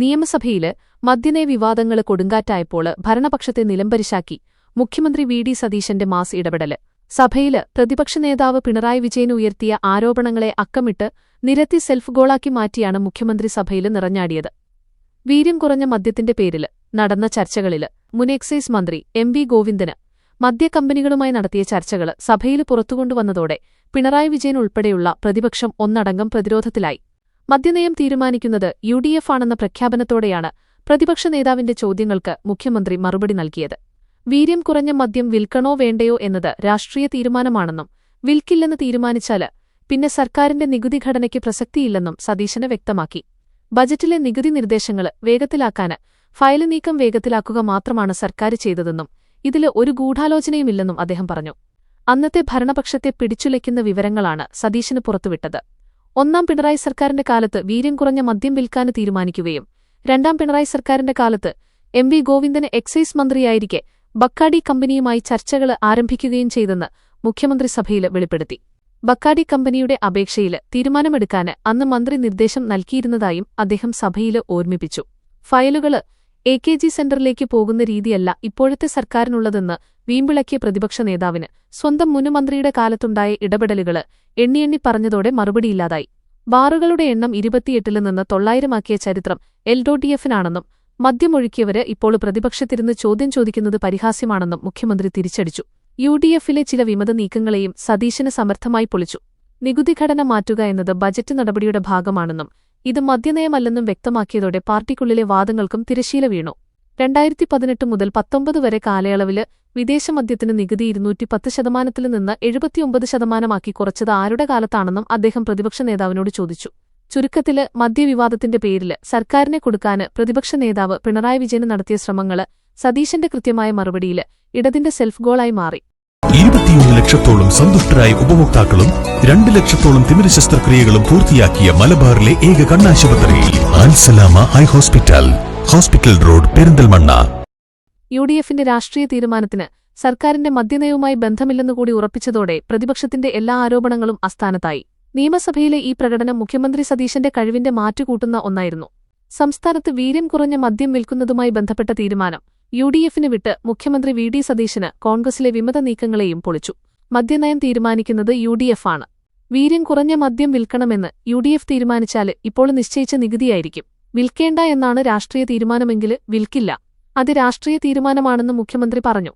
നിയമസഭയില് മദ്യനയ വിവാദങ്ങള് കൊടുങ്കാറ്റായപ്പോള് ഭരണപക്ഷത്തെ നിലംപരിശാക്കി മുഖ്യമന്ത്രി വി.ഡി. സതീശന്റെ മാസ് ഇടപെടല്. സഭയില് പ്രതിപക്ഷ നേതാവ് പിണറായി വിജയൻ ഉയർത്തിയ ആരോപണങ്ങളെ അക്കമിട്ട് നിരത്തി സെൽഫ് ഗോളാക്കി മാറ്റിയാണ് മുഖ്യമന്ത്രി സഭയില് നിറഞ്ഞാടിയത്. വീര്യം കുറഞ്ഞ മദ്യത്തിന്റെ പേരില് നടന്ന ചർച്ചകളില് മുൻ എക്സൈസ് മന്ത്രി എം.വി. ഗോവിന്ദന് മദ്യക്കമ്പനികളുമായി നടത്തിയ ചർച്ചകള് സഭയില് പുറത്തുകൊണ്ടുവന്നതോടെ പിണറായി വിജയൻ ഉൾപ്പെടെയുള്ള പ്രതിപക്ഷം ഒന്നടങ്കം പ്രതിരോധത്തിലായി. മദ്യനയം തീരുമാനിക്കുന്നത് യു.ഡി.എഫ് ആണെന്ന പ്രഖ്യാപനത്തോടെയാണ് പ്രതിപക്ഷ നേതാവിന്റെ ചോദ്യങ്ങൾക്ക് മുഖ്യമന്ത്രി മറുപടി നൽകിയത്. വീര്യം കുറഞ്ഞ മദ്യം വിൽക്കണോ വേണ്ടയോ എന്നത് രാഷ്ട്രീയ തീരുമാനമാണെന്നും വിൽക്കില്ലെന്ന് തീരുമാനിച്ചാല് പിന്നെ സർക്കാരിന്റെ നികുതി ഘടനയ്ക്ക് പ്രസക്തിയില്ലെന്നും സതീശന് വ്യക്തമാക്കി. ബജറ്റിലെ നികുതി നിർദ്ദേശങ്ങള് വേഗത്തിലാക്കാന് ഫയല് നീക്കം വേഗത്തിലാക്കുക മാത്രമാണ് സർക്കാർ ചെയ്തതെന്നും ഇതില് ഒരു ഗൂഢാലോചനയുമില്ലെന്നും അദ്ദേഹം പറഞ്ഞു. അന്നത്തെ ഭരണപക്ഷത്തെ പിടിച്ചുലയ്ക്കുന്ന വിവരങ്ങളാണ് സതീശന് പുറത്തുവിട്ടത്. ഒന്നാം പിണറായി സർക്കാരിന്റെ കാലത്ത് വീര്യം കുറഞ്ഞ മദ്യം വിൽക്കാന് തീരുമാനിക്കുകയും രണ്ടാം പിണറായി സർക്കാരിന്റെ കാലത്ത് എം.വി. ഗോവിന്ദന് എക്സൈസ് മന്ത്രിയായിരിക്കെ ബക്കാഡി കമ്പനിയുമായി ചർച്ചകള് ആരംഭിക്കുകയും ചെയ്തെന്ന് മുഖ്യമന്ത്രി സഭയില് വെളിപ്പെടുത്തി. ബക്കാഡി കമ്പനിയുടെ അപേക്ഷയില് തീരുമാനമെടുക്കാന് അന്ന് മന്ത്രി നിർദ്ദേശം നൽകിയിരുന്നതായും അദ്ദേഹം സഭയില് ഓർമ്മിപ്പിച്ചു. ഫയലുകള് എ.കെ.ജി. സെന്ററിലേക്ക് പോകുന്ന രീതിയല്ല ഇപ്പോഴത്തെ സർക്കാരിനുള്ളതെന്ന് വീമ്പിളക്കിയ പ്രതിപക്ഷ നേതാവിന് സ്വന്തം മുൻമന്ത്രിയുടെ കാലത്തുണ്ടായ ഇടപെടലുകള് എണ്ണിയെണ്ണി പറഞ്ഞതോടെ മറുപടിയില്ലാതായി. ബാറുകളുടെ എണ്ണം 28-ൽ നിന്ന് 900-ആക്കിയ ചരിത്രം എൽ.ഡി.എഫിനാണെന്നും മദ്യമൊഴുക്കിയവര് ഇപ്പോൾ പ്രതിപക്ഷത്തിരുന്ന് ചോദ്യം ചോദിക്കുന്നത് പരിഹാസ്യമാണെന്നും മുഖ്യമന്ത്രി തിരിച്ചടിച്ചു. യു.ഡി.എഫിലെ ചില വിമത നീക്കങ്ങളെയും സതീശന് സമർത്ഥമായി പൊളിച്ചു. നികുതി ഘടന മാറ്റുക എന്നത് ബജറ്റ് നടപടിയുടെ ഭാഗമാണെന്നും ഇത് മദ്യനയമല്ലെന്നും വ്യക്തമാക്കിയതോടെ പാർട്ടിക്കുള്ളിലെ വാദങ്ങൾക്കും തിരശ്ശീല വീണു. 2018 മുതൽ 19 വരെ കാലയളവില് വിദേശമദ്യത്തിന് നികുതി 210% നിന്ന് 79%ആക്കി കുറച്ചത് ആരുടെ കാലത്താണെന്നും അദ്ദേഹം പ്രതിപക്ഷ നേതാവിനോട് ചോദിച്ചു. ചുരുക്കത്തില് മദ്യവിവാദത്തിന്റെ പേരില് സർക്കാരിനെ കൊടുക്കാന് പ്രതിപക്ഷ നേതാവ് പിണറായി വിജയന് നടത്തിയ ശ്രമങ്ങള് സതീശന്റെ കൃത്യമായ മറുപടിയില് ഇടതിന്റെ സെൽഫ് ഗോളായി മാറി. 21 ലക്ഷത്തോളം സന്തുഷ്ടരായ ഉപഭോക്താക്കളും 2 ലക്ഷത്തോളം തിമിര ശസ്ത്രക്രിയകളും പൂർത്തിയാക്കിയ മലബാറിലെ ഏക കണ്ണാശുപത്രി Alsalama eye hospital, hospital road, Perinthalmanna. യു.ഡി.എഫിന്റെ രാഷ്ട്രീയ തീരുമാനത്തിന് സർക്കാരിന്റെ മദ്യനയവുമായി ബന്ധമില്ലെന്നുകൂടി ഉറപ്പിച്ചതോടെ പ്രതിപക്ഷത്തിന്റെ എല്ലാ ആരോപണങ്ങളും അസ്ഥാനത്തായി. നിയമസഭയിലെ ഈ പ്രകടനം മുഖ്യമന്ത്രി സതീശന്റെ കഴിവിന്റെ മാറ്റുകൂട്ടുന്ന ഒന്നായിരുന്നു. സംസ്ഥാനത്ത് വീര്യം കുറഞ്ഞ മദ്യം വിൽക്കുന്നതുമായി ബന്ധപ്പെട്ട തീരുമാനം യു.ഡി.എഫിന് വിട്ട് മുഖ്യമന്ത്രി വി.ഡി. സതീശന് കോൺഗ്രസിലെ വിമത നീക്കങ്ങളെയും പൊളിച്ചു. മദ്യനയം തീരുമാനിക്കുന്നത് യു.ഡി.എഫ് ആണ്. വീര്യം കുറഞ്ഞ മദ്യം വിൽക്കണമെന്ന് യു.ഡി.എഫ് തീരുമാനിച്ചാല് ഇപ്പോൾ നിശ്ചയിച്ച നികുതിയായിരിക്കും. വിൽക്കേണ്ട എന്നാണ് രാഷ്ട്രീയ തീരുമാനമെങ്കില് വിൽക്കില്ല. അത് രാഷ്ട്രീയ തീരുമാനമാണെന്ന് മുഖ്യമന്ത്രി പറഞ്ഞു.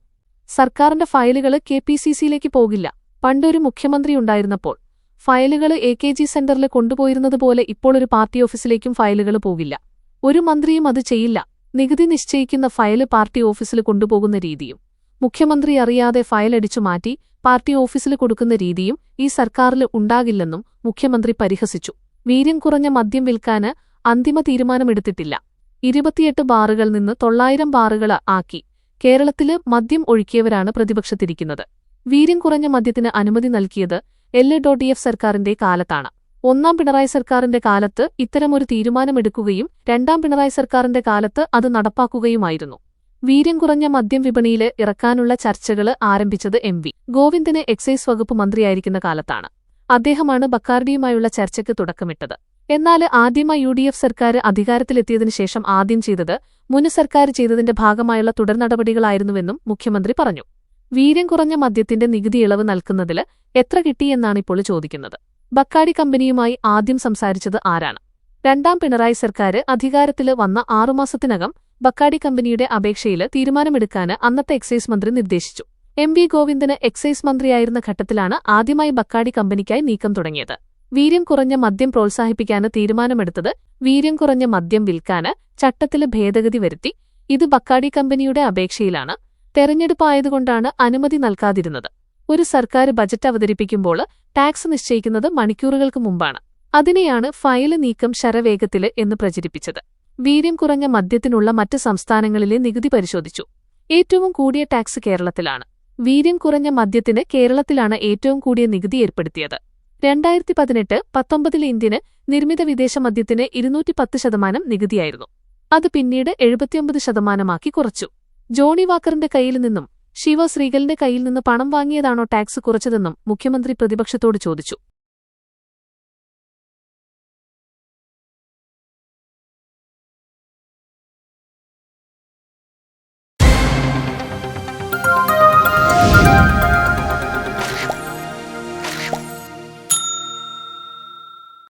സർക്കാരിന്റെ ഫയലുകള് കെ.പി.സി.സിയിലേക്ക് പോകില്ല. പണ്ടൊരു മുഖ്യമന്ത്രിയുണ്ടായിരുന്നപ്പോൾ ഫയലുകള് എ.കെ.ജി. സെന്ററില് കൊണ്ടുപോയിരുന്നതുപോലെ ഇപ്പോൾ ഒരു പാർട്ടി ഓഫീസിലേക്കും ഫയലുകള് പോകില്ല. ഒരു മന്ത്രിയും അത് ചെയ്യില്ല. നികുതി നിശ്ചയിക്കുന്ന ഫയല് പാർട്ടി ഓഫീസിൽ കൊണ്ടുപോകുന്ന രീതിയും മുഖ്യമന്ത്രി അറിയാതെ ഫയലടിച്ചു മാറ്റി പാർട്ടി ഓഫീസിൽ കൊടുക്കുന്ന രീതിയും ഈ സർക്കാരില് ഉണ്ടാകില്ലെന്നും മുഖ്യമന്ത്രി പരിഹസിച്ചു. വീര്യം കുറഞ്ഞ മദ്യം വിൽക്കാന് അന്തിമ തീരുമാനമെടുത്തിട്ടില്ല. 28 ബാറുകൾ നിന്ന് 900 ബാറുകള് ആക്കി കേരളത്തില് മദ്യം ഒഴുക്കിയവരാണ് പ്രതിപക്ഷത്തിരിക്കുന്നത്. വീര്യം കുറഞ്ഞ മദ്യത്തിന് അനുമതി നൽകിയത് എൽ.ഡി.എഫ് സർക്കാരിന്റെ കാലത്താണ്. ഒന്നാം പിണറായി സർക്കാരിന്റെ കാലത്ത് ഇത്തരമൊരു തീരുമാനമെടുക്കുകയും രണ്ടാം പിണറായി സർക്കാരിന്റെ കാലത്ത് അത് നടപ്പാക്കുകയുമായിരുന്നു. വീര്യം കുറഞ്ഞ മദ്യം വിപണിയില് ഇറക്കാനുള്ള ചർച്ചകള് ആരംഭിച്ചത് എം.വി. ഗോവിന്ദന് എക്സൈസ് വകുപ്പ് മന്ത്രിയായിരിക്കുന്ന കാലത്താണ്. അദ്ദേഹമാണ് ബക്കാർഡിയുമായുള്ള ചർച്ചയ്ക്ക് തുടക്കമിട്ടത്. എന്നാല് ആദ്യമായി യു.ഡി.എഫ് സർക്കാർ അധികാരത്തിലെത്തിയതിനു ശേഷം ആദ്യം ചെയ്തത് മുൻ സർക്കാർ ചെയ്തതിന്റെ ഭാഗമായുള്ള തുടർനടപടികളായിരുന്നുവെന്നും മുഖ്യമന്ത്രി പറഞ്ഞു. വീര്യം കുറഞ്ഞ മദ്യത്തിന്റെ നികുതി ഇളവ് നൽകുന്നതില് എത്ര കിട്ടിയെന്നാണിപ്പോൾ ചോദിക്കുന്നത്. ബക്കാഡി കമ്പനിയുമായി ആദ്യം സംസാരിച്ചത് ആരാണ്? രണ്ടാം പിണറായി സർക്കാർ അധികാരത്തില് വന്ന 6 മാസത്തിനകം ബക്കാഡി കമ്പനിയുടെ അപേക്ഷയില് തീരുമാനമെടുക്കാന് അന്നത്തെ എക്സൈസ് മന്ത്രി നിർദ്ദേശിച്ചു. എം.വി. ഗോവിന്ദന് എക്സൈസ് മന്ത്രിയായിരുന്ന ഘട്ടത്തിലാണ് ആദ്യമായി ബക്കാഡി കമ്പനിക്കായി നീക്കം തുടങ്ങിയത്. വീര്യം കുറഞ്ഞ മദ്യം പ്രോത്സാഹിപ്പിക്കാന് തീരുമാനമെടുത്തത് വീര്യം കുറഞ്ഞ മദ്യം വിൽക്കാന് ചട്ടത്തില് ഭേദഗതി വരുത്തി. ഇത് ബക്കാഡി കമ്പനിയുടെ അപേക്ഷയിലാണ്. തെരഞ്ഞെടുപ്പായതുകൊണ്ടാണ് അനുമതി നൽകാതിരുന്നത്. ഒരു സർക്കാർ ബജറ്റ് അവതരിപ്പിക്കുമ്പോൾ ടാക്സ് നിശ്ചയിക്കുന്നത് മണിക്കൂറുകൾക്ക് മുമ്പാണ്. അതിനെയാണ് ഫയല് നീക്കം ശരവേഗത്തില് എന്ന് പ്രചരിപ്പിച്ചത്. വീര്യം കുറഞ്ഞ മദ്യത്തിനുള്ള മറ്റ് സംസ്ഥാനങ്ങളിലെ നികുതി പരിശോധിച്ചു. ഏറ്റവും കൂടിയ ടാക്സ് കേരളത്തിലാണ്. വീര്യം കുറഞ്ഞ മദ്യത്തിന് കേരളത്തിലാണ് ഏറ്റവും കൂടിയ നികുതി ഏർപ്പെടുത്തിയത്. 2018-19 ഇന്ത്യന് നിർമ്മിത വിദേശ മദ്യത്തിന് 210% നികുതിയായിരുന്നു. അത് പിന്നീട് 79%ആക്കി കുറച്ചു. ജോണി വാക്കറിന്റെ കയ്യിൽ നിന്നും ശിവ ശ്രീകലിന്റെ കയ്യിൽ നിന്ന് പണം വാങ്ങിയതാണോ ടാക്സ് കുറച്ചതെന്നും മുഖ്യമന്ത്രി പ്രതിപക്ഷത്തോട് ചോദിച്ചു.